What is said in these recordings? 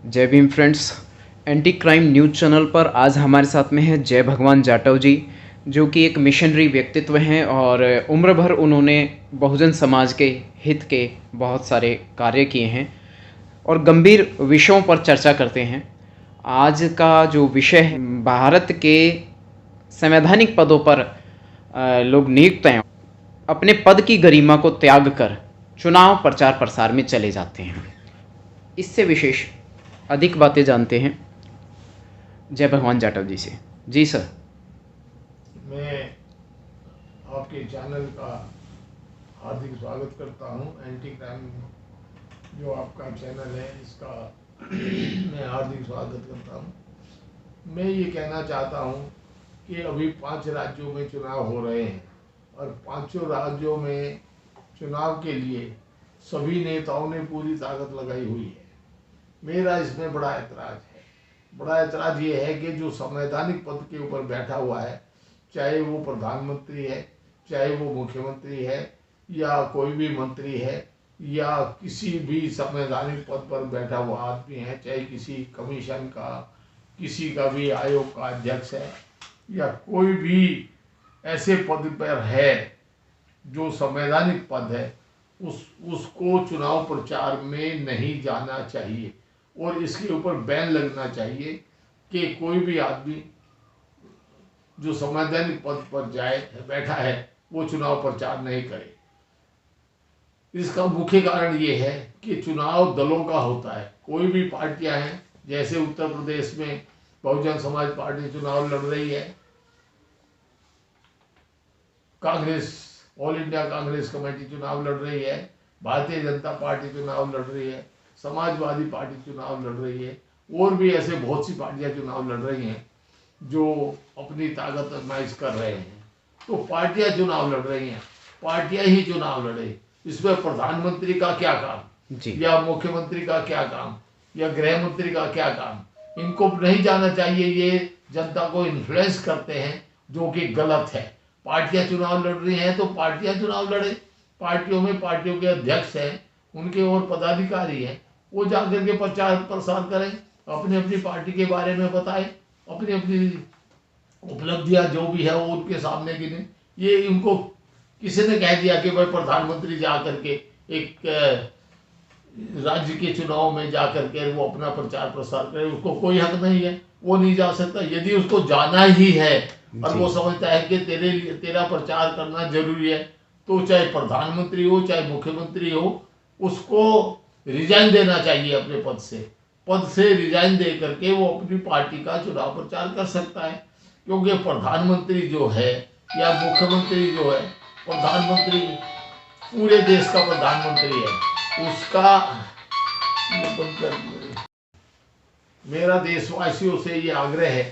जय Bhim friends. Anti crime news channel पर आज हमारे साथ में है जय भगवान जाटव जी, जो कि एक मिशनरी व्यक्तित्व हैं और उम्र भर उन्होंने बहुजन समाज के हित के बहुत सारे कार्य किए हैं और गंभीर विषयों पर चर्चा करते हैं। आज का जो विषय है, भारत के संवैधानिक पदों पर लोग नियुक्त हैं, अपने पद की गरिमा को त्याग कर चुनाव प्रचार प्रसार में चले जाते हैं। इससे विशेष अधिक बातें जानते हैं जय भगवान जाटव जी से। जी सर। मैं आपके चैनल का हार्दिक स्वागत करता हूं। एंटी क्राइम जो आपका चैनल है, इसका मैं हार्दिक स्वागत करता हूं। मैं ये कहना चाहता हूं कि अभी 5 राज्यों में चुनाव हो रहे हैं और 5 राज्यों में चुनाव के लिए सभी नेताओं ने पूरी ताकत लगाई हुई है। मेरा इसमें बड़ा ऐतराज है। बड़ा ऐतराज ये है कि जो संवैधानिक पद के ऊपर बैठा हुआ है, चाहे वो प्रधानमंत्री है, चाहे वो मुख्यमंत्री है, या कोई भी मंत्री है, या किसी भी संवैधानिक पद पर बैठा हुआ आदमी है, चाहे किसी कमीशन का, किसी का भी आयोग का अध्यक्ष है, या कोई भी ऐसे पद पर है जो संवैधानिक पद है, उसको चुनाव प्रचार में नहीं जाना चाहिए और इसके ऊपर बैन लगना चाहिए कि कोई भी आदमी जो संवैधानिक पद पर जाए बैठा है वो चुनाव प्रचार नहीं करे। इसका मुख्य कारण ये है कि चुनाव दलों का होता है। कोई भी पार्टियां हैं, जैसे उत्तर प्रदेश में बहुजन समाज पार्टी चुनाव लड़ रही है, Congress, all India Congress committee चुनाव लड़ रही है, भारतीय जनता पार्टी चुनाव लड़ रही है, समाजवादी पार्टी चुनाव लड़ रही है, और भी ऐसे बहुत सी पार्टियां चुनाव लड़ रही हैं जो अपनी ताकत आजमाइश कर रहे हैं। तो पार्टियां चुनाव लड़ रही हैं, पार्टियां ही चुनाव लड़े। इसमें प्रधानमंत्री का क्या काम जी। या मुख्यमंत्री का क्या काम या गृह मंत्री का क्या काम, इनको नहीं जाना चाहिए। ये जनता को इन्फ्लुएंस करते हैं, जो कि गलत है। पार्टियां चुनाव लड़ रही हैं तो पार्टियां चुनाव लड़े। पार्टियों में पार्टियों के अध्यक्ष हैं, उनके और पदाधिकारी हैं, वो जाकर के प्रचार प्रसार करें, अपनी अपनी पार्टी के बारे में बताएं, अपनी अपनी उपलब्धियां जो भी है वो उनके सामने गिने। ये इनको किसी ने कह दिया कि भाई प्रधानमंत्री जा करके एक राज्य के चुनाव में जा करके वो अपना प्रचार प्रसार करे, उसको कोई हक नहीं है, वो नहीं जा सकता। यदि उसको जाना ही है और वो समझता है कि तेरा प्रचार करना जरूरी है, तो चाहे प्रधानमंत्री हो चाहे मुख्यमंत्री हो, उसको रिजाइन देना चाहिए अपने पद से रिजाइन दे करके वो अपनी पार्टी का चुनाव प्रचार कर सकता है। क्योंकि प्रधानमंत्री जो है या मुख्यमंत्री जो है, प्रधानमंत्री पूरे देश का प्रधानमंत्री है, उसका मेरा देशवासियों से ये आग्रह है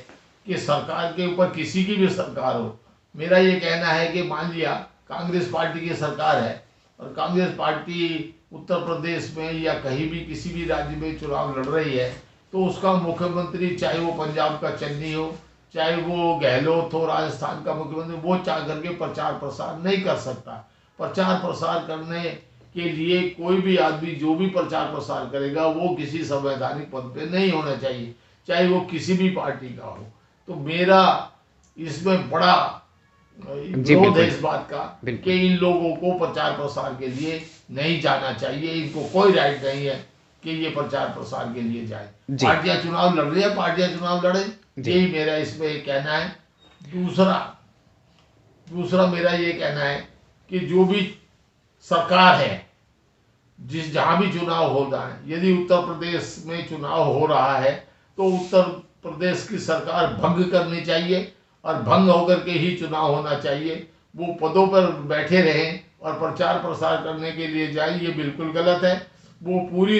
कि सरकार के ऊपर, किसी की भी सरकार हो, मेरा ये कहना है कि मान लिया कांग्रेस पार्टी की सरकार है और कांग्रेस पार्टी उत्तर प्रदेश में या कहीं भी किसी भी राज्य में चुनाव लड़ रही है, तो उसका मुख्यमंत्री, चाहे वो पंजाब का चन्नी हो, चाहे वो गहलोत हो राजस्थान का मुख्यमंत्री, वो चाह करके प्रचार प्रसार नहीं कर सकता। प्रचार प्रसार करने के लिए कोई भी आदमी जो भी प्रचार प्रसार करेगा वो किसी संवैधानिक पद पे नहीं होना चाहिए, चाहे वो किसी भी पार्टी का हो। तो मेरा इसमें बड़ा विरोध है इस बात का कि इन लोगों को प्रचार प्रसार के लिए नहीं जाना चाहिए। इनको कोई राइट नहीं है कि ये प्रचार प्रसार के लिए जाए। पार्टियां चुनाव लड़ रही है, पार्टियां चुनाव लड़े, यही मेरा इसमें कहना है। दूसरा मेरा ये कहना है कि जो भी सरकार है, जहां भी चुनाव हो रहा है, यदि उत्तर प्रदेश में चुनाव हो रहा है तो उत्तर प्रदेश की सरकार भंग करनी चाहिए और भंग होकर के ही चुनाव होना चाहिए। वो पदों पर बैठे रहें और प्रचार प्रसार करने के लिए जाए, ये बिल्कुल गलत है। वो पूरी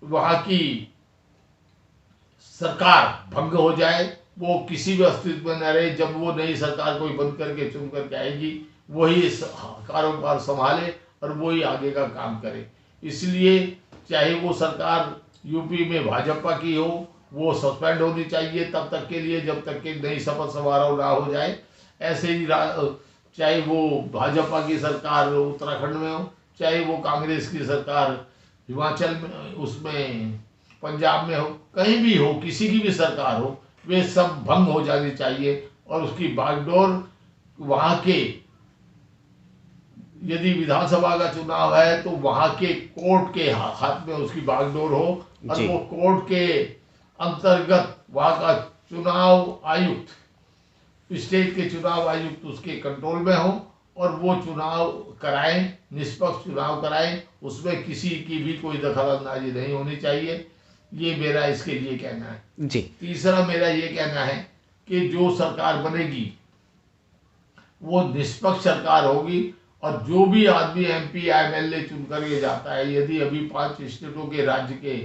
वहाँ की सरकार भंग हो जाए, वो किसी भी अस्तित्व में न रहे। जब वो नई सरकार कोई बंद करके चुन करके आएगी, वही कारोबार संभाले और वही आगे का काम करे। इसलिए चाहे वो सरकार यूपी में भाजपा की हो, वो सस्पेंड होनी चाहिए तब तक के लिए, जब तक कि नई शपथ समारोह ना हो जाए। ऐसे ही चाहे वो भाजपा की सरकार उत्तराखंड में हो, चाहे वो कांग्रेस की सरकार हिमाचल में, उसमें पंजाब में हो, कहीं भी हो, किसी की भी सरकार हो, वे सब भंग हो जानी चाहिए और उसकी बागडोर वहाँ के, यदि विधानसभा का चुनाव है तो वहाँ के कोर्ट के हाथ में उसकी बागडोर हो और जी। वो कोर्ट के अंतर्गत वहाँ का चुनाव आयुक्त, स्टेट के चुनाव आयुक्त उसके कंट्रोल में हो और वो चुनाव कराएं, निष्पक्ष चुनाव कराएं, उसमें किसी की भी कोई दखल अंदाजी नहीं होनी चाहिए। ये मेरा इसके लिए कहना है। जी। तीसरा मेरा ये कहना है कि जो सरकार बनेगी वो निष्पक्ष सरकार होगी और जो भी आदमी MP MLA चुन करके जाता है, यदि अभी 5 स्टेटों के राज्य के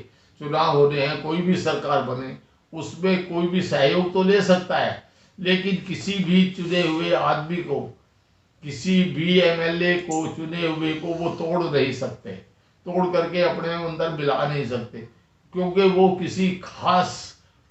चुनाव होने हैं, कोई भी सरकार बने, उसमें कोई भी सहयोग तो ले सकता है, लेकिन किसी भी चुने हुए आदमी को, किसी भी MLA को, चुने हुए को वो तोड़ नहीं सकते, तोड़ करके अपने अंदर मिला नहीं सकते, क्योंकि वो किसी खास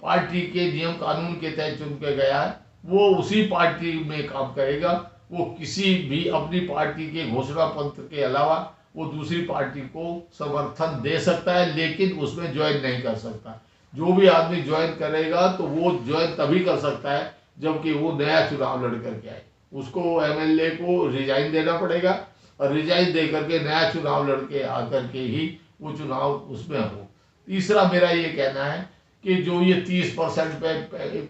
पार्टी के नियम कानून के तहत चुन के गया है। वो उसी पार्टी में काम करेगा, वो किसी भी अपनी पार्टी के घोषणा पत्र के अलावा वो दूसरी पार्टी को समर्थन दे सकता है, लेकिन उसमें ज्वाइन नहीं कर सकता। जो भी आदमी ज्वाइन करेगा तो वो ज्वाइन तभी कर सकता है जबकि वो नया चुनाव लड़ करके आए। उसको MLA को रिजाइन देना पड़ेगा और रिजाइन दे करके नया चुनाव लड़के आकर के ही वो चुनाव उसमें हो। तीसरा मेरा ये कहना है कि जो ये 30% पे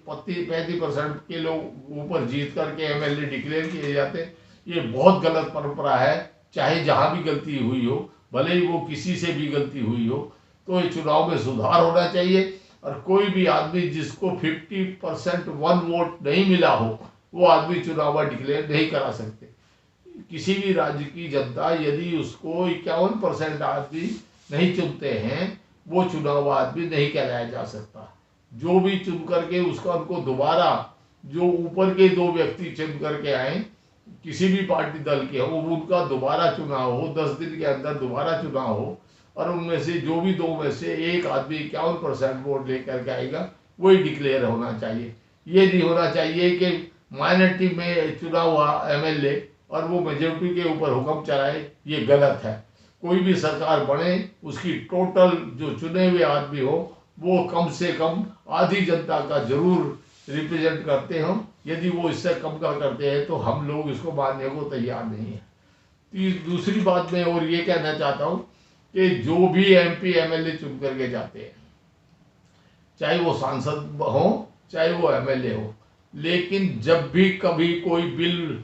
35% के लोग ऊपर जीत करके MLA डिक्लेयर किए जाते, ये बहुत गलत परंपरा है। चाहे जहाँ भी गलती हुई हो, भले ही वो किसी से भी गलती हुई हो, तो ये चुनाव में सुधार होना चाहिए और कोई भी आदमी जिसको 50% 1 वोट नहीं मिला हो, वो आदमी चुनाव डिक्लेयर नहीं करा सकते। किसी भी राज्य की जनता यदि उसको 51% आदमी नहीं चुनते हैं, वो चुनाव आदमी नहीं कहलाया जा सकता। जो भी चुन करके उसका उनको दोबारा, जो ऊपर के 2 व्यक्ति चुन करके आए, किसी भी पार्टी दल के हो, उनका दोबारा चुनाव हो, 10 दिन के अंदर दोबारा चुनाव हो और उनमें से जो भी 2 में से एक आदमी 51% वोट लेकर के आएगा, वही डिक्लेयर होना चाहिए। ये नहीं होना चाहिए कि माइनॉरिटी में चुना हुआ MLA और वो मेजोरिटी के ऊपर हुक्म चलाए, ये गलत है। कोई भी सरकार बने, उसकी टोटल जो चुने हुए आदमी हो वो कम से कम आधी जनता का जरूर रिप्रेजेंट करते हो। यदि वो इससे कम का करते हैं तो हम लोग इसको मानने को तैयार नहीं है। दूसरी बात मैं और ये कहना चाहता हूँ कि जो भी MP MLA चुन करके जाते हैं, चाहे वो सांसद हो चाहे वो MLA हो, लेकिन जब भी कभी कोई बिल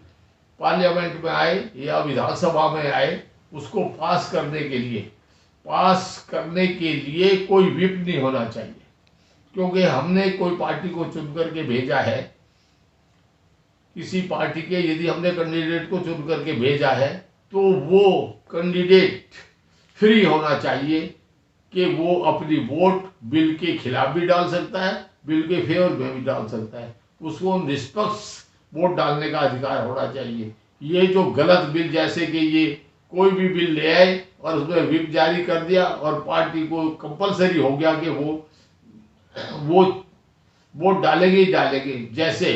पार्लियामेंट में आए या विधानसभा में आए, उसको पास करने के लिए कोई व्हिप नहीं होना चाहिए। क्योंकि हमने कोई पार्टी को चुन करके भेजा है, किसी पार्टी के यदि हमने कैंडिडेट को चुन करके भेजा है, तो वो कैंडिडेट फ्री होना चाहिए कि वो अपनी वोट बिल के खिलाफ भी डाल सकता है, बिल के फेवर में भी डाल सकता है। उसको निष्पक्ष वोट डालने का अधिकार होना चाहिए। ये जो गलत बिल, जैसे कि ये कोई भी बिल ले आए और उसमें व्हिप जारी कर दिया और पार्टी को कंपलसरी हो गया कि वो वोट डालेंगे ही डालेंगे। जैसे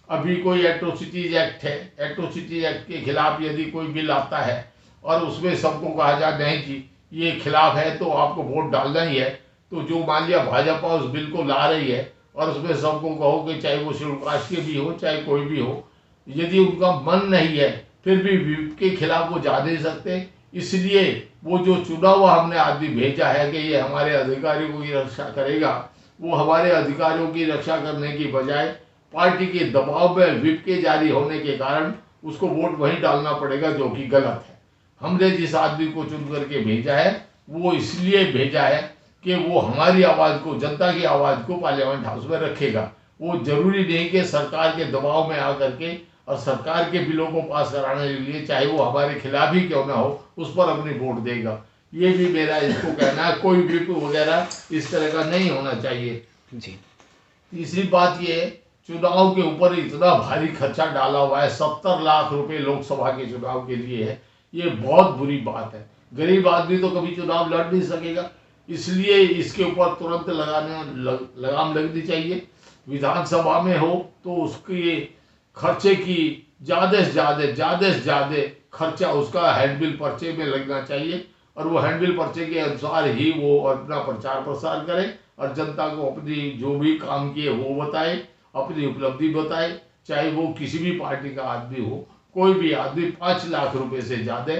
अभी कोई एट्रोसिटीज एक्ट है, एट्रोसिटी एक्ट के खिलाफ यदि कोई बिल आता है और उसमें सबको कहा जाए नहीं जी ये खिलाफ है तो आपको वोट डालना ही है, तो जो मान लिया भाजपा उस बिल को ला रही है और उसमें सबको कहो कि चाहे वो शेड्यूल कास्ट के भी हो चाहे कोई भी हो, यदि उनका मन नहीं है फिर भी व्हिप के खिलाफ वो जा नहीं सकते। इसलिए वो जो चुना हुआ हमने आदमी भेजा है कि ये हमारे अधिकारियों की रक्षा करेगा, वो हमारे अधिकारियों की रक्षा करने की बजाय पार्टी के दबाव में व्हिप के जारी होने के कारण उसको वोट वहीं डालना पड़ेगा, जो कि गलत है। हमने जिस आदमी को चुन करके भेजा है वो इसलिए भेजा है कि वो हमारी आवाज़ को, जनता की आवाज़ को पार्लियामेंट हाउस में रखेगा। वो जरूरी नहीं कि सरकार के दबाव में आकर के और सरकार के बिलों को पास कराने के लिए, चाहे वो हमारे खिलाफ ही क्यों ना हो, उस पर अपनी वोट देगा। ये भी मेरा इसको कहना है, कोई व्हिप वगैरह इस तरह का नहीं होना चाहिए जी। तीसरी बात ये है, चुनाव के ऊपर इतना भारी खर्चा डाला हुआ है, 70 लाख रुपए लोकसभा के चुनाव के लिए है। ये बहुत बुरी बात है। गरीब आदमी तो कभी चुनाव लड़ नहीं सकेगा, इसलिए इसके ऊपर तुरंत लगाम लगनी चाहिए। विधानसभा में हो तो उसके खर्चे की ज़्यादा से ज़्यादा खर्चा उसका हैंड बिल पर्चे में लगना चाहिए और वो हैंडबिल पर्चे के अनुसार ही वो अपना प्रचार प्रसार करे और जनता को अपनी जो भी काम किए वो बताए, अपनी उपलब्धि बताए। चाहे वो किसी भी पार्टी का आदमी हो, कोई भी आदमी 5 लाख रुपए से ज़्यादा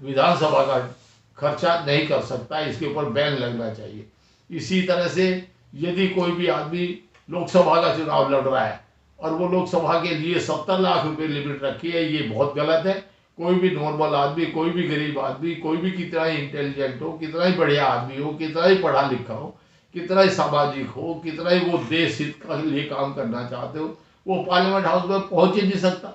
विधानसभा का खर्चा नहीं कर सकता, इसके ऊपर बैन लगना चाहिए। इसी तरह से यदि कोई भी आदमी लोकसभा का चुनाव लड़ रहा है और वो लोकसभा के लिए 70 लाख रुपए लिमिट रखी है, ये बहुत गलत है। कोई भी नॉर्मल आदमी, कोई भी गरीब आदमी, कोई भी कितना ही इंटेलिजेंट हो, कितना ही बढ़िया आदमी हो, कितना ही पढ़ा लिखा हो, कितना ही सामाजिक हो, कितना ही वो देश हित के लिए काम करना चाहते हो, वो पार्लियामेंट हाउस में पहुंच ही नहीं सकता,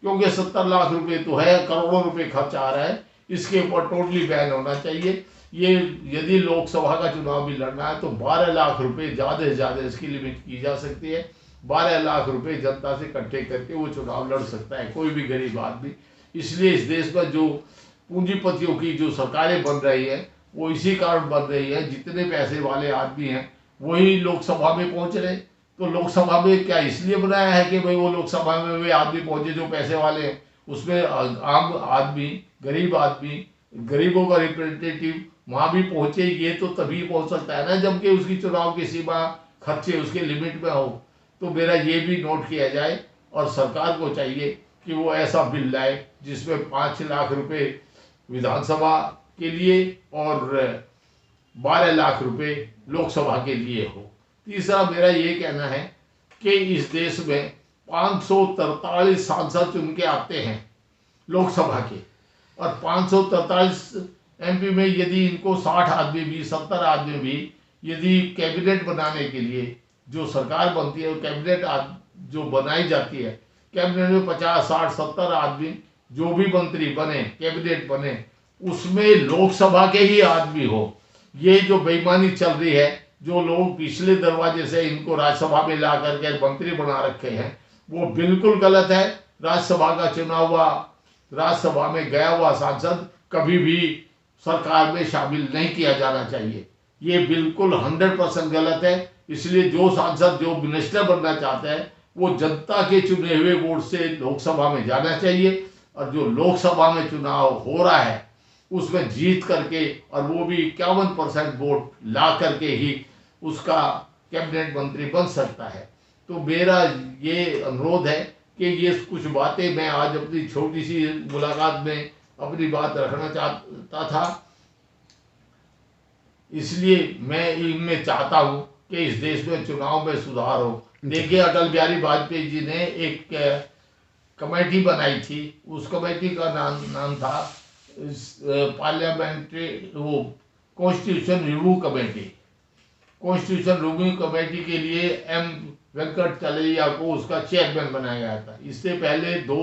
क्योंकि 70 लाख रुपए तो है, करोड़ों रुपए खर्च आ रहा है। इसके ऊपर टोटली बैन होना चाहिए। ये यदि लोकसभा का चुनाव भी लड़ना है तो 12 लाख रुपए ज़्यादा से ज़्यादा इसकी लिमिट की जा सकती है। 12 लाख रुपए जनता से इकट्ठे करके वो चुनाव लड़ सकता है कोई भी गरीब आदमी। इसलिए इस देश में जो पूंजीपतियों की जो सरकारें बन रही है वो इसी कारण बन रही है, जितने पैसे वाले आदमी हैं वही लोकसभा में पहुंच रहे। तो लोकसभा में क्या इसलिए बनाया है कि भाई वो लोकसभा में वे आदमी पहुंचे जो पैसे वाले हैं, उसमें आम आदमी, गरीब आदमी, गरीबों का रिप्रेजेंटेटिव वहां भी पहुंचे। ये तो तभी पहुंच सकता है ना जबकि उसकी चुनाव की सीमा, खर्चे उसके लिमिट में हो। तो मेरा ये भी नोट किया जाए और सरकार को चाहिए कि वो ऐसा बिल लाए जिसमें 5 लाख रुपए विधानसभा के लिए और 12 लाख रुपए लोकसभा के लिए हो। तीसरा मेरा ये कहना है कि इस देश में 543 सांसद चुन के आते हैं लोकसभा के, और 543 एमपी में यदि इनको 60 आदमी भी, 70 आदमी भी यदि कैबिनेट बनाने के लिए जो सरकार बनती है, कैबिनेट जो बनाई जाती है, कैबिनेट में 50, 60, 70 आदमी जो भी मंत्री बने, कैबिनेट बने, उसमें लोकसभा के ही आदमी हो। ये जो बेईमानी चल रही है, जो लोग पिछले दरवाजे से इनको राज्यसभा में ला करके मंत्री बना रखे हैं, वो बिल्कुल गलत है। राज्यसभा का चुना हुआ, राज्यसभा में गया हुआ सांसद कभी भी सरकार में शामिल नहीं किया जाना चाहिए। ये बिल्कुल 100% गलत है। इसलिए जो सांसद, जो मिनिस्टर बनना चाहते हैं, वो जनता के चुने हुए वोट से लोकसभा में जाना चाहिए, और जो लोकसभा में चुनाव हो रहा है उसमें जीत करके, और वो भी 51% वोट ला करके ही उसका कैबिनेट मंत्री बन सकता है। तो मेरा ये अनुरोध है कि ये कुछ बातें मैं आज अपनी छोटी सी मुलाकात में अपनी बात रखना चाहता था। इसलिए मैं इनमें चाहता हूँ कि इस देश में चुनाव में सुधार हो। देखिए, अटल बिहारी वाजपेयी जी ने एक कमेटी बनाई थी, उस कमेटी का नाम था पार्लियामेंट्री वो constitution review committee. Constitution review committee के लिए एम वेंकट चलैया को उसका चेयरमैन बनाया गया था। इससे पहले 2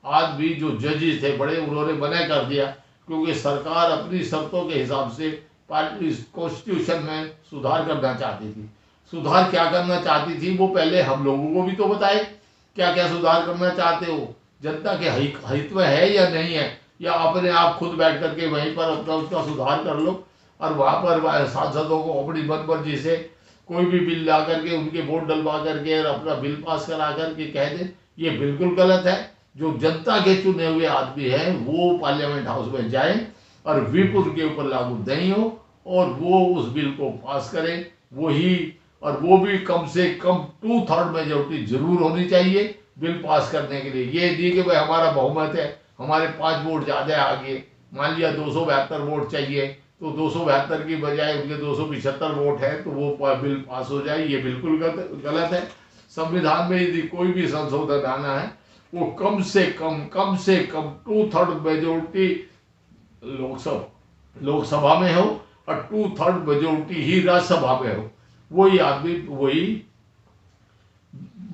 आदमी जो जजेस थे बड़े, उन्होंने मना कर दिया, क्योंकि सरकार अपनी शर्तों के हिसाब से कॉन्स्टिट्यूशन में सुधार करना चाहती थी। सुधार क्या करना चाहती थी वो पहले हम लोगों को भी तो बताए, क्या क्या सुधार करना चाहते हो, जनता के हित में है या नहीं है, या अपने आप खुद बैठ करके वहीं पर अपना उसका सुधार कर लो और वहाँ पर सांसदों को अपनी मनमर्जी से कोई भी बिल ला करके उनके वोट डलवा करके और अपना बिल पास करा करके कह दे। ये बिल्कुल गलत है। जो जनता के चुने हुए आदमी हैं वो पार्लियामेंट हाउस में जाए और व्हिप उनके ऊपर लागू नहीं हो और वो उस बिल को पास करें, वही, और वो भी कम से कम 2/3 मेजोरिटी जरूर होनी चाहिए बिल पास करने के लिए। ये नहीं कि भाई हमारा बहुमत है, हमारे 5 वोट ज़्यादा आगे, मान लिया 272 वोट चाहिए तो 272 की बजाय उनके 275 वोट है तो वो बिल पास हो जाए। ये बिल्कुल गलत है। संविधान में यदि कोई भी संशोधन आना है वो कम से कम 2/3 मेजोरिटी लोकसभा में हो और 2/3 मेजोरिटी ही राज्यसभा में हो। वही आदमी वही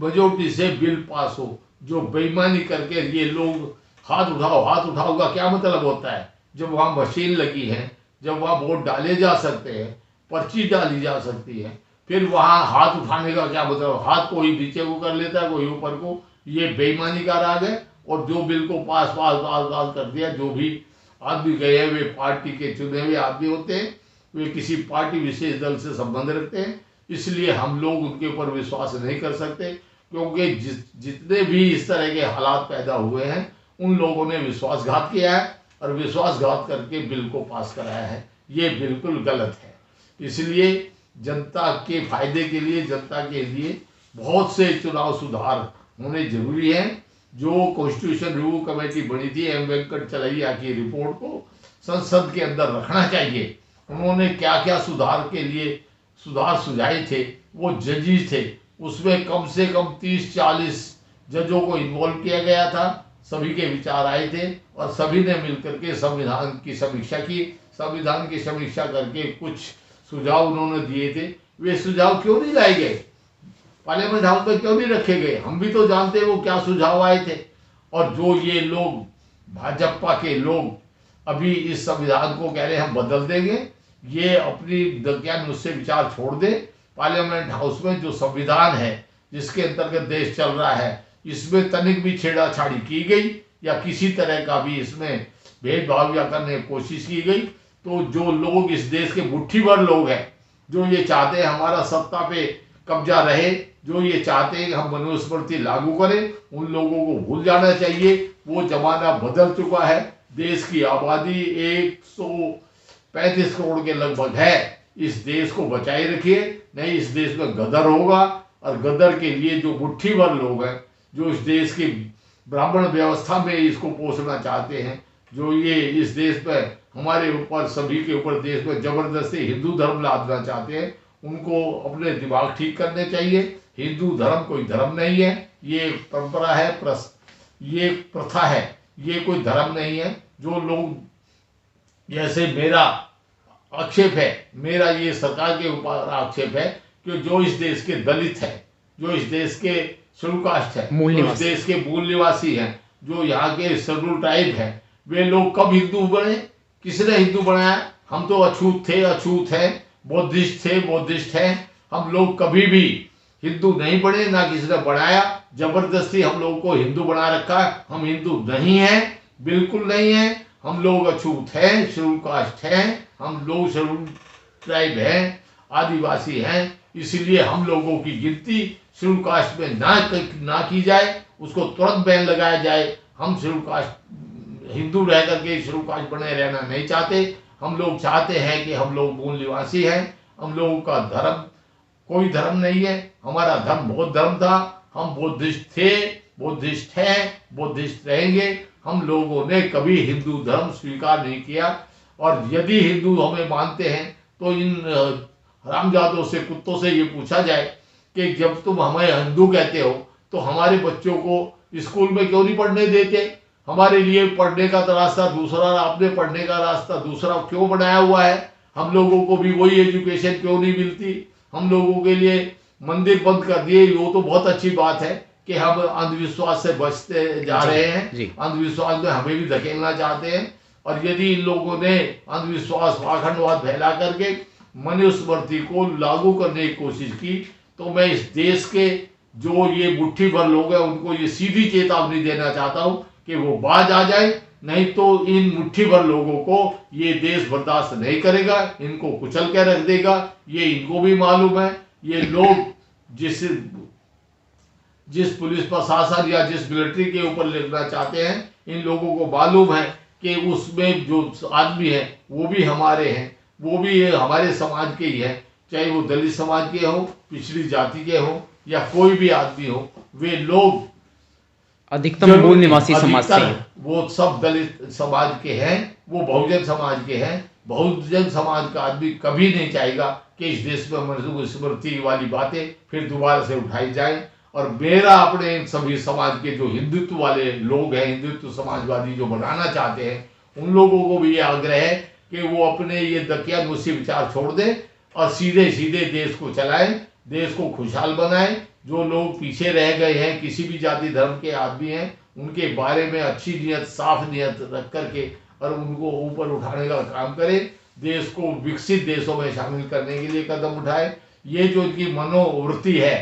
मेजोरिटी से बिल पास हो। जो बेईमानी करके ये लोग हाथ उठाओ का क्या मतलब होता है? जब वहाँ मशीन लगी है, जब वहाँ वोट डाले जा सकते हैं, पर्ची डाली जा सकती है, फिर वहाँ हाथ उठाने का क्या मतलब? हाथ कोई नीचे को कर लेता है, कोई ऊपर को। ये बेईमानी का राग है। और जो बिल को पास कर दिया, जो भी आदमी गए वे पार्टी के चुने हुए आदमी होते हैं, वे किसी पार्टी विशेष दल से संबंध रखते हैं, इसलिए हम लोग उनके ऊपर विश्वास नहीं कर सकते, क्योंकि जितने भी इस तरह के हालात पैदा हुए हैं उन लोगों ने विश्वासघात किया है। और विश्वासघात करके बिल को पास कराया है। ये बिल्कुल गलत है। इसलिए जनता के फायदे के लिए, जनता के लिए बहुत से चुनाव सुधार होने जरूरी हैं। जो कॉन्स्टिट्यूशन रिव्यू कमेटी बनी थी एम वेंकट चलैया की रिपोर्ट को संसद के अंदर रखना चाहिए। उन्होंने क्या क्या सुधार के लिए सुधार सुझाए थे, वो जजेस थे, उसमें कम से कम 30-40 जजों को इन्वॉल्व किया गया था। सभी के विचार आए थे और सभी ने मिलकर के संविधान की समीक्षा की। संविधान की समीक्षा करके कुछ सुझाव उन्होंने दिए थे। वे सुझाव क्यों नहीं लाए गए, पार्लियामेंट हाउस में क्यों नहीं रखे गए? हम भी तो जानते हैं वो क्या सुझाव आए थे। और जो ये लोग भाजपा के लोग अभी इस संविधान को कह रहे हैं हम बदल देंगे, ये अपनी दकियान मुझसे विचार छोड़ दे। पार्लियामेंट हाउस में जो संविधान है जिसके अंतर्गत देश चल रहा है, इसमें तनिक भी छेड़ाछाड़ी की गई या किसी तरह का भी इसमें भेदभाव या करने की कोशिश की गई, तो जो लोग इस देश के मुट्ठी भर लोग हैं, जो ये चाहते हैं हमारा सत्ता पे कब्जा रहे, जो ये चाहते हैं कि हम मनुस्मृति लागू करें, उन लोगों को भूल जाना चाहिए। वो जमाना बदल चुका है। देश की आबादी 135 करोड़ के लगभग है। इस देश को बचाए रखिए, नहीं इस देश में गदर होगा। और गदर के लिए जो मुट्ठी भर लोग हैं, जो इस देश की ब्राह्मण व्यवस्था में इसको पोषना चाहते हैं, जो ये इस देश पर हमारे ऊपर, सभी के ऊपर देश में जबरदस्ती हिंदू धर्म लादना चाहते हैं, उनको अपने दिमाग ठीक करने चाहिए। हिंदू धर्म कोई धर्म नहीं है, ये एक परंपरा है, ये प्रथा है, ये कोई धर्म नहीं है। जो लोग, जैसे मेरा आक्षेप है, मेरा ये सरकार के ऊपर आक्षेप है कि जो इस देश के दलित है, जो इस देश के शेड्यूल कास्ट है, जो इस देश के मूल निवासी हैं, जो यहाँ के शेड्यूल ट्राइब है, वे लोग कब हिंदू बने? किसने हिंदू बनाया? हम तो अछूत थे, अछूत हैं, बौद्धिस्ट थे, बौद्धिस्ट हैं। हम लोग कभी भी हिंदू नहीं बने, ना किसी ने बनाया। जबरदस्ती हम लोगों को हिंदू बना रखा है। हम हिंदू नहीं हैं, बिल्कुल नहीं है। हम लोग अछूत हैं, शेड्यूल कास्ट हैं, हम लोग शेड्यूल ट्राइब हैं, आदिवासी हैं। इसीलिए हम लोगों की गिनती शेड्यूल कास्ट में ना की जाए, उसको तुरंत बैन लगाया जाए। हम शेड्यूल कास्ट हिंदू रह करके शेड्यूल कास्ट बने रहना नहीं चाहते। हम लोग चाहते हैं कि हम लोग मूल निवासी हैं। हम लोगों का धर्म कोई धर्म नहीं है। हमारा धर्म बौद्ध धर्म था। हम बुद्धिस्ट थे, बुद्धिस्ट हैं, बुद्धिस्ट रहेंगे। हम लोगों ने कभी हिंदू धर्म स्वीकार नहीं किया। और यदि हिंदू हमें मानते हैं तो इन हरामजादों से, कुत्तों से ये पूछा जाए कि जब तुम हमें हिंदू कहते हो तो हमारे बच्चों को स्कूल में क्यों नहीं पढ़ने देते? हमारे लिए पढ़ने का रास्ता दूसरा, आपने पढ़ने का रास्ता दूसरा क्यों बनाया हुआ है? हम लोगों को भी वही एजुकेशन क्यों नहीं मिलती? हम लोगों के लिए मंदिर बंद कर दिए। वो तो बहुत अच्छी बात है कि हम अंधविश्वास से बचते जा रहे हैं, अंधविश्वास में हमें भी धकेलना चाहते हैं। और यदि इन लोगों ने अंधविश्वास, पाखंडवाद फैला करके मनुस्मृति को लागू करने की कोशिश की, तो मैं इस देश के जो ये मुट्ठी भर लोग हैं उनको ये सीधी चेतावनी देना चाहता हूं कि वो बाज आ जाए, नहीं तो इन मुट्ठी भर लोगों को ये देश बर्दाश्त नहीं करेगा, इनको कुचल के रख देगा। ये इनको भी मालूम है। ये लोग जिस पुलिस प्रशासन या जिस मिलिट्री के ऊपर लिखना चाहते हैं, इन लोगों को मालूम है कि उसमें जो आदमी है वो भी हमारे हैं, वो भी हमारे समाज के ही है, चाहे वो दलित समाज के हो, पिछड़ी जाति के हो या कोई भी आदमी हो। वे लोग अधिकतम मूल निवासी समाज से, वो सब दलित समाज के हैं, वो बहुजन समाज के हैं। बहुजन समाज का आदमी कभी नहीं चाहेगा कि इस देश में मनुस्मृति वाली बातें फिर दोबारा से उठाई जाए। और मेरा अपने सभी समाज के जो हिंदुत्व वाले लोग हैं, हिंदुत्व समाजवादी जो बनाना चाहते हैं, उन लोगों को भी ये आग्रह है कि वो अपने ये दकियानूसी विचार छोड़ दें और सीधे सीधे देश को चलाएं, देश को खुशहाल बनाएं। जो लोग पीछे रह गए हैं, किसी भी जाति धर्म के आदमी हैं, उनके बारे में अच्छी नीयत, साफ नीयत रख करके और उनको ऊपर उठाने का काम करें। देश को विकसित देशों में शामिल करने के लिए कदम उठाए। ये जो इनकी मनोवृत्ति है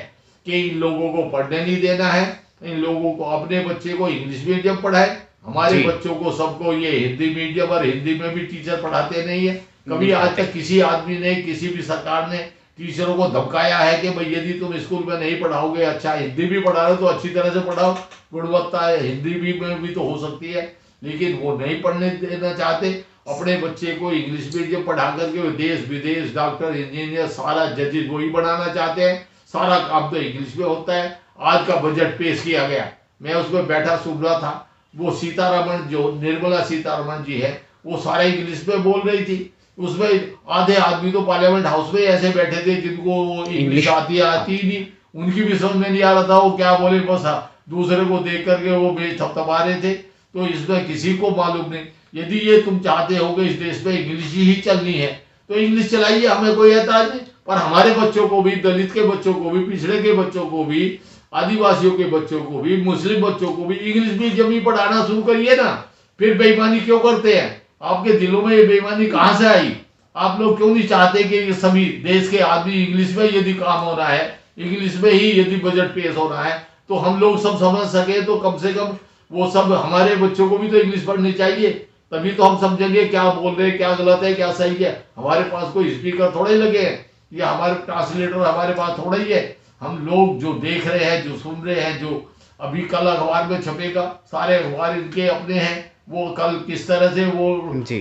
कि इन लोगों को पढ़ने नहीं देना है, इन लोगों को अपने बच्चे को इंग्लिश मीडियम पढ़ाए, हमारे बच्चों को सबको ये हिंदी मीडियम, और हिंदी में भी टीचर पढ़ाते नहीं है। कभी आज तक किसी आदमी ने, किसी भी सरकार ने टीचरों को धमकाया है कि भाई यदि तुम स्कूल में नहीं पढ़ाओगे, अच्छा हिंदी भी पढ़ा रहे हो तो अच्छी तरह से पढ़ाओ, गुणवत्ता हिंदी भी में भी तो हो सकती है। लेकिन वो नहीं पढ़ने देना चाहते। अपने बच्चे को इंग्लिश मीडियम पढ़ा करके देश विदेश डॉक्टर इंजीनियर सारा जजेस वही बनाना चाहते हैं। सारा काम तो इंग्लिश में होता है। आज का बजट पेश किया गया, मैं उसमें बैठा सुन रहा था। वो सीतारमण जो निर्मला सीतारमण जी है वो सारा इंग्लिश में बोल रही थी। उसमें आधे आदमी तो पार्लियामेंट हाउस में ऐसे बैठे थे जिनको इंग्लिश आती ही नहीं, उनकी भी समझ में नहीं आ रहा था वो क्या बोले, बस दूसरे को देख करके वो बेच थपथपा रहे थे। तो इसमें किसी को मालूम नहीं। यदि ये तुम चाहते हो कि इस देश में इंग्लिश ही चलनी है तो इंग्लिश चलाइए, हमें कोई एतराज नहीं। पर हमारे बच्चों को भी, दलित के बच्चों को भी, पिछड़े के बच्चों को भी, आदिवासियों के बच्चों को भी, मुस्लिम बच्चों को भी इंग्लिश मीडियम ही पढ़ाना शुरू करिए ना। फिर बेईमानी क्यों करते हैं? आपके दिलों में ये बेईमानी कहां से आई? आप लोग क्यों नहीं चाहते कि सभी देश के आदमी इंग्लिश में यदि काम हो रहा है, इंग्लिश में ही यदि बजट पेश हो रहा है तो हम लोग सब समझ सके, तो कम से कम वो सब हमारे बच्चों को भी तो इंग्लिश पढ़नी चाहिए। तभी तो हम समझेंगे क्या बोल रहे हैं, क्या गलत है, क्या सही है। हमारे पास कोई स्पीकर थोड़े ही लगे हैं या हमारे ट्रांसलेटर हमारे पास थोड़ा ही है। हम लोग जो देख रहे हैं, जो सुन रहे हैं, जो अभी कल अखबार में छपेगा, सारे अखबार इनके अपने हैं। वो कल किस तरह से वो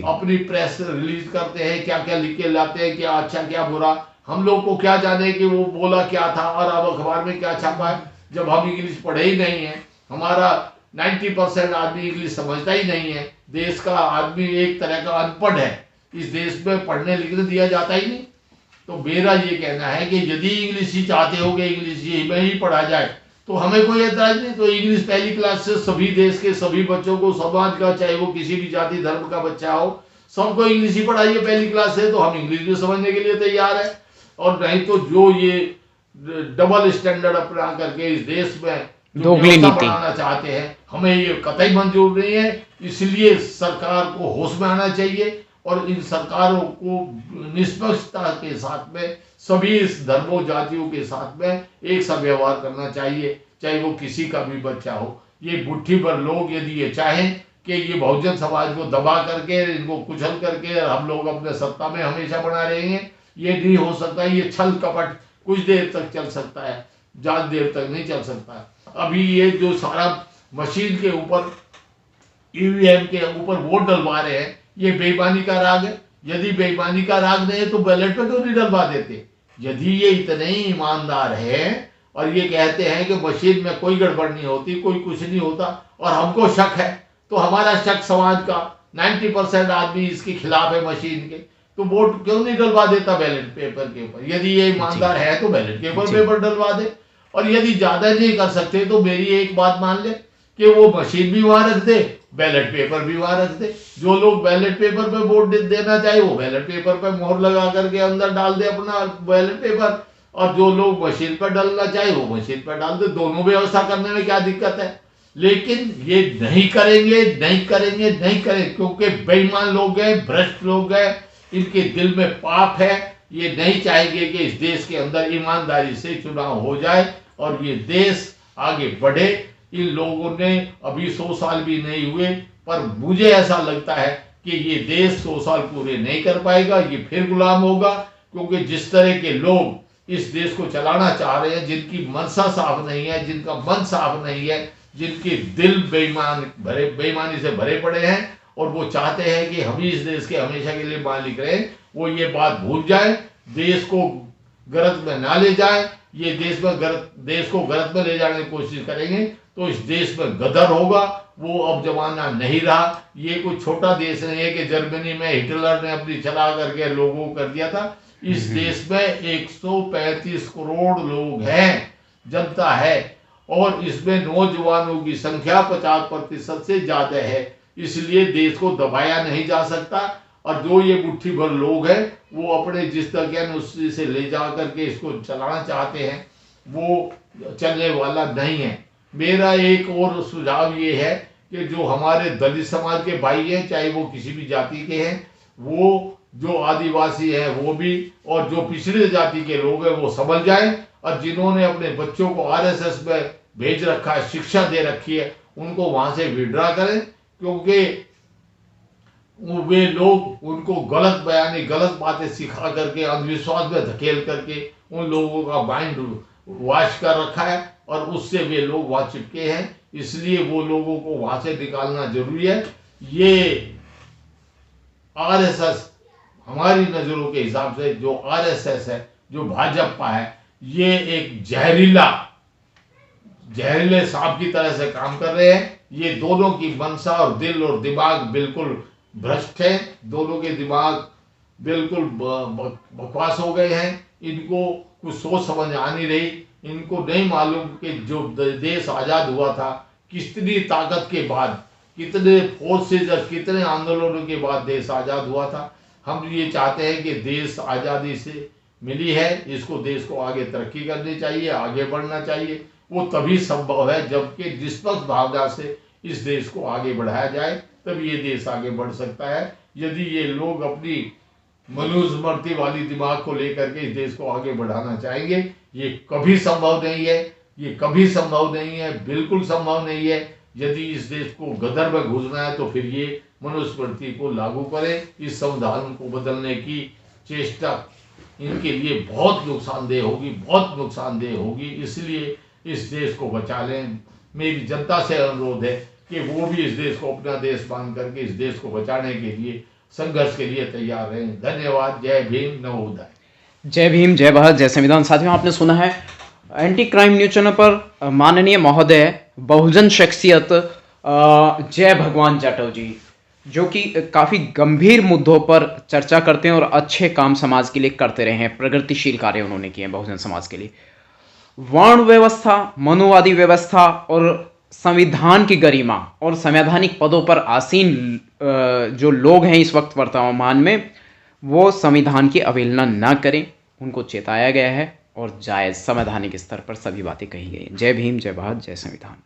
अपनी प्रेस रिलीज करते हैं, क्या क्या लिख के लाते हैं, क्या अच्छा क्या बुरा, हम लोग को क्या जाने कि वो बोला क्या था और अब अखबार में क्या छपा है, जब हम इंग्लिश पढ़े ही नहीं है। हमारा 90% आदमी इंग्लिश समझता ही नहीं है। देश का आदमी एक तरह का अनपढ़ है। इस देश में पढ़ने लिखने दिया जाता ही नहीं। तो मेरा ये कहना है कि यदि इंग्लिश ही चाहते हो कि इंग्लिश ही में ही पढ़ा जाए तो हमें कोई एतराज नहीं। तो इंग्लिश पहली क्लास से सभी देश के सभी बच्चों को, समाज का, चाहे वो किसी भी जाति धर्म का बच्चा हो, सबको इंग्लिश ही पढ़ाइए पहली क्लास से, तो हम इंग्लिश भी समझने के लिए तैयार है। और नहीं तो जो ये डबल स्टैंडर्ड अपना करके इस देश में दोगली नीति बनाना चाहते हैं, हमें ये कतई मंजूर नहीं है। इसलिए सरकार को होश में आना चाहिए और इन सरकारों को निष्पक्षता के साथ में सभी धर्मों जातियों के साथ में एक सा व्यवहार करना चाहिए, चाहे वो किसी का भी बच्चा हो। ये मुट्ठी भर लोग यदि ये चाहें कि ये बहुजन समाज को दबा करके, इनको कुचल करके हम लोग अपने सत्ता में हमेशा बना रहेंगे, ये नहीं हो सकता। ये छल कपट कुछ देर तक चल सकता है, ज्यादा देर तक नहीं चल सकता। अभी ये जो सारा मशीन के ऊपर, ईवीएम के ऊपर वोट डलवा रहे हैं, ये बेईमानी का राग है। यदि बेईमानी का राग नहीं है तो बैलेट पे क्यों नहीं डलवा देते? यदि ये इतने ही ईमानदार है और ये कहते हैं कि मशीन में कोई गड़बड़ नहीं होती, कोई कुछ नहीं होता, और हमको शक है, तो हमारा शक समाज का 90% आदमी इसके खिलाफ है मशीन के, तो वोट क्यों नहीं डलवा देता बैलेट पेपर के ऊपर? यदि ये ईमानदार है तो बैलेट पेपर डलवा दे। और यदि ज्यादा नहीं कर सकते तो मेरी एक बात मान ले कि वो मशीन भी वहां रख दे, बैलेट पेपर भी वहां रख दे। जो लोग बैलेट पेपर पे वोट देना चाहे वो बैलेट पेपर पे मोहर लगा करके अंदर डाल दे अपना बैलेट पेपर, और जो लोग मशीन पर डालना चाहे वो मशीन पर डाल दे। दोनों व्यवस्था करने में क्या दिक्कत है? लेकिन ये नहीं करेंगे, नहीं करेंगे, नहीं करेंगे, क्योंकि बेईमान लोग हैं, भ्रष्ट लोग हैं, इनके दिल में पाप है। ये नहीं चाहेंगे कि इस देश के अंदर ईमानदारी से चुनाव हो जाए और ये देश आगे बढ़े। इन लोगों ने अभी 100 साल भी नहीं हुए, पर मुझे ऐसा लगता है कि ये देश 100 साल पूरे नहीं कर पाएगा, ये फिर गुलाम होगा। क्योंकि जिस तरह के लोग इस देश को चलाना चाह रहे हैं, जिनकी मनसा साफ नहीं है, जिनका मन साफ नहीं है, जिनके दिल बेईमानी से भरे पड़े हैं, और वो चाहते हैं कि हम ही इस देश के हमेशा के लिए मालिक रहें, वो ये बात भूल जाए, देश को गलत में ना ले जाए। ये देश को गलत में ले जाने की कोशिश करेंगे तो इस देश में गदर होगा। वो अब जमाना नहीं रहा। ये कोई छोटा देश नहीं है कि जर्मनी में हिटलर ने अपनी चला करके लोगों को कर दिया था। इस देश में 135 करोड़ लोग हैं, जनता है, और इसमें नौजवानों की संख्या 50% से ज्यादा है। इसलिए देश को दबाया नहीं जा सकता। और जो ये मुट्ठी भर लोग हैं वो अपने जिस तरह उसी से ले जा करके इसको चलाना चाहते हैं, वो चलने वाला नहीं है। मेरा एक और सुझाव ये है कि जो हमारे दलित समाज के भाई हैं, चाहे वो किसी भी जाति के हैं, वो जो आदिवासी हैं वो भी, और जो पिछड़े जाति के लोग हैं वो समझ जाएं, और जिन्होंने अपने बच्चों को आरएसएस में भेज रखा है, शिक्षा दे रखी है, उनको वहां से विड्रा करें। क्योंकि वे लोग उनको गलत बयानी, गलत बातें सिखा करके, अंधविश्वास में धकेल करके उन लोगों का माइंड वॉश कर रखा है, और उससे वे लोग वहां चिपके हैं। इसलिए वो लोगों को वहां से निकालना जरूरी है। ये आरएसएस, हमारी नज़रों के हिसाब से जो आरएसएस है, जो भाजपा है, ये एक जहरीले सांप की तरह से काम कर रहे हैं। ये दोनों की मंशा और दिल और दिमाग बिल्कुल भ्रष्ट है। दोनों के दिमाग बिल्कुल बकवास हो गए हैं। इनको कुछ सोच समझ आ नहीं रही। इनको नहीं मालूम कि जो देश आज़ाद हुआ था, कितनी ताकत के बाद, कितने फोर्सेज और कितने आंदोलनों के बाद देश आज़ाद हुआ था। हम ये चाहते हैं कि देश आज़ादी से मिली है, इसको देश को आगे तरक्की करनी चाहिए, आगे बढ़ना चाहिए। वो तभी संभव है जबकि निष्पक्ष भावना से इस देश को आगे बढ़ाया जाए, तभी ये देश आगे बढ़ सकता है। यदि ये लोग अपनी मनुस्मृति वाली दिमाग को लेकर के इस देश को आगे बढ़ाना चाहेंगे, ये कभी संभव नहीं है। ये कभी संभव नहीं है, बिल्कुल संभव नहीं है। यदि इस देश को गदर में घुसना है तो फिर ये मनुस्मृति को लागू करें। इस संविधान को बदलने की चेष्टा इनके लिए बहुत नुकसानदेह होगी, बहुत नुकसानदेह होगी। इसलिए इस देश को बचा लें। मेरी जनता से अनुरोध है कि वो भी इस देश को अपना देश मान करके इस देश को बचाने के लिए संघर्ष के लिए तैयार रहें। धन्यवाद। जय भीम, नमोदय। जय भीम, जय भारत, जय संविधान। साथियों, आपने सुना है एंटी क्राइम न्यूज चैनल पर माननीय महोदय बहुजन शख्सियत जय भगवान जाटव जी, जो कि काफ़ी गंभीर मुद्दों पर चर्चा करते हैं और अच्छे काम समाज के लिए करते रहे हैं। प्रगतिशील कार्य उन्होंने किए हैं बहुजन समाज के लिए। वर्ण व्यवस्था, मनुवादी व्यवस्था और संविधान की गरिमा और संवैधानिक पदों पर आसीन जो लोग हैं इस वक्त वर्तमान में, वो संविधान की अवहेलना न करें, उनको चेताया गया है और जायज़ संवैधानिक स्तर पर सभी बातें कही गई हैं। जय भीम, जय भारत, जय संविधान।